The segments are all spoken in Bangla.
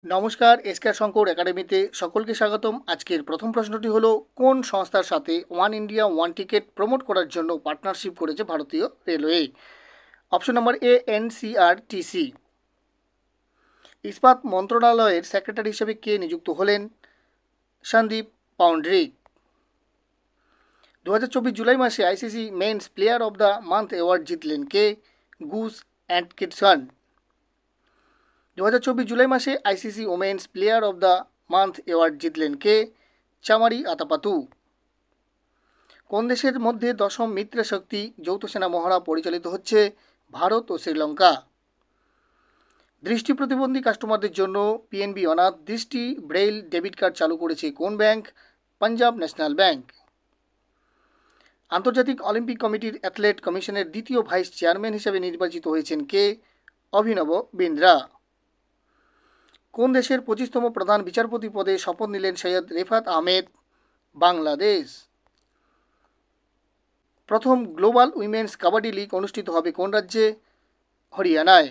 নমস্কার, এসকে শঙ্কর একাডেমিতে সকলকে স্বাগতম। আজকের প্রথম প্রশ্নটি হলো, কোন সংস্থার সাথে one India one ticket promote করার জন্য পার্টনারশিপ করেছে ভারতীয় রেলওয়ে? অপশন নম্বর এ, এনসিআরটিসি। ইস্পাত মন্ত্রণালয়ের সেক্রেটারি হিসেবে কে নিযুক্ত হলেন? সন্দীপ পাউন্ড্রিক। 2024 জুলাই মাসে ICC men's player of the month award জিতলেন কে? Gus Atkinson. 2024 জুলাই মাসে ICC women's player of the month award জিতলেন কে? চামারি আতাপাতু। কোন দেশের মধ্যে দশম মিত্রশক্তি যৌথ সেনা মহড়া পরিচালিত হচ্ছে? ভারত ও শ্রীলঙ্কা। দৃষ্টি প্রতিবন্ধী কাস্টমারদের জন্য পিএনবি অনাথ দৃষ্টি ব্রেইল ডেবিট কার্ড চালু করেছে কোন ব্যাংক? Punjab national bank. আন্তর্জাতিক অলিম্পিক কমিটির অ্যাথলেট কমিশনের দ্বিতীয় ভাইস চেয়ারম্যান হিসেবে নির্বাচিত হয়েছেন কে? অভিনব বিন্দ্রা। কোন দেশের 25তম প্রধান বিচারপতি পদে শপথ নিলেন সৈয়দ রেফাত আহমেদ? বাংলাদেশ। প্রথম গ্লোবাল উইমেন্স কাবাডি লিগ অনুষ্ঠিত হবে কোন রাজ্যে? হরিয়ানায়।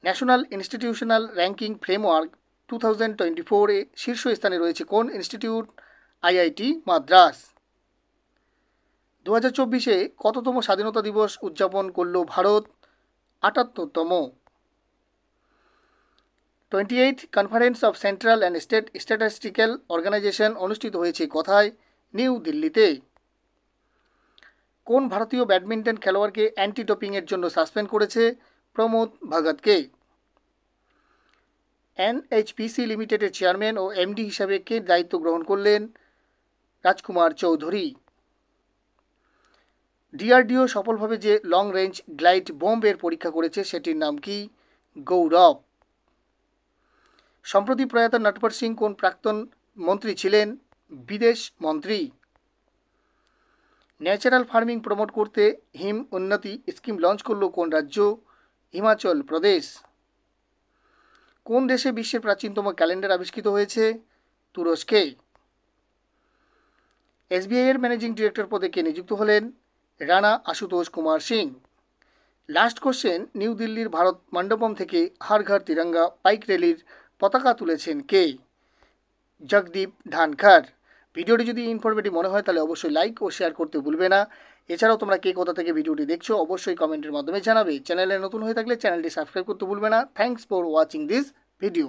ন্যাশনাল ইনস্টিটিউশনাল র্যাঙ্কিং ফ্রেমওয়ার্ক 2024-এ শীর্ষস্থানে রয়েছে কোন ইনস্টিটিউট? আইআইটি মাদ্রাস। 2024-এ কততম স্বাধীনতা দিবস উদযাপন করল ভারত? 78তম। 28th conference of central and state statistical organisation অনুষ্ঠিত হয়েছে কোথায়? নিউ দিল্লিতে। কোন ভারতীয় ব্যাডমিন্টন খেলোয়াড়কে অ্যান্টি ডোপিংয়ের জন্য সাসপেন্ড করেছে? প্রমোদ ভগতকে। এনএইচপিসি লিমিটেডের চেয়ারম্যান ও এমডি হিসাবে কে দায়িত্ব গ্রহণ করলেন? রাজকুমার চৌধুরী। ডিআরডিও সফলভাবে যে লং রেঞ্জ গ্লাইড বোম্বের পরীক্ষা করেছে সেটির নাম কি? গৌরব। সম্প্রতি প্রয়াত নটবর সিং কোন প্রাক্তন মন্ত্রী ছিলেন? বিদেশ মন্ত্রী। ন্যাচারাল ফার্মিং প্রমোট করতে হিম উন্নতি স্কিম লঞ্চ করল কোন রাজ্য? হিমাচল প্রদেশ। কোন দেশে বিশ্বের প্রাচীনতম ক্যালেন্ডার আবিষ্কৃত হয়েছে? তুরস্কে। এসবিআই এর ম্যানেজিং ডিরেক্টর পদে কে নিযুক্ত হলেন? Rana Ashutosh Kumar Singh. Last question, new দিল্লির ভারত মণ্ডপম থেকে হর ঘর তিরঙ্গা বাইক র্যালির পতাকা তুলেছেন কে? জগদীপ ধানখড়। ভিডিওটি যদি ইনফরমেটিভ মনে হয় তাহলে অবশ্যই লাইক ও শেয়ার করতে ভুলবে না। এছাড়াও তোমরা কে কোথা থেকে ভিডিওটি দেখছো অবশ্যই কমেন্টের মাধ্যমে জানাবে। চ্যানেলে নতুন হয়ে থাকলে চ্যানেলটি সাবস্ক্রাইব করতে ভুলবে না। Thanks for watching this video.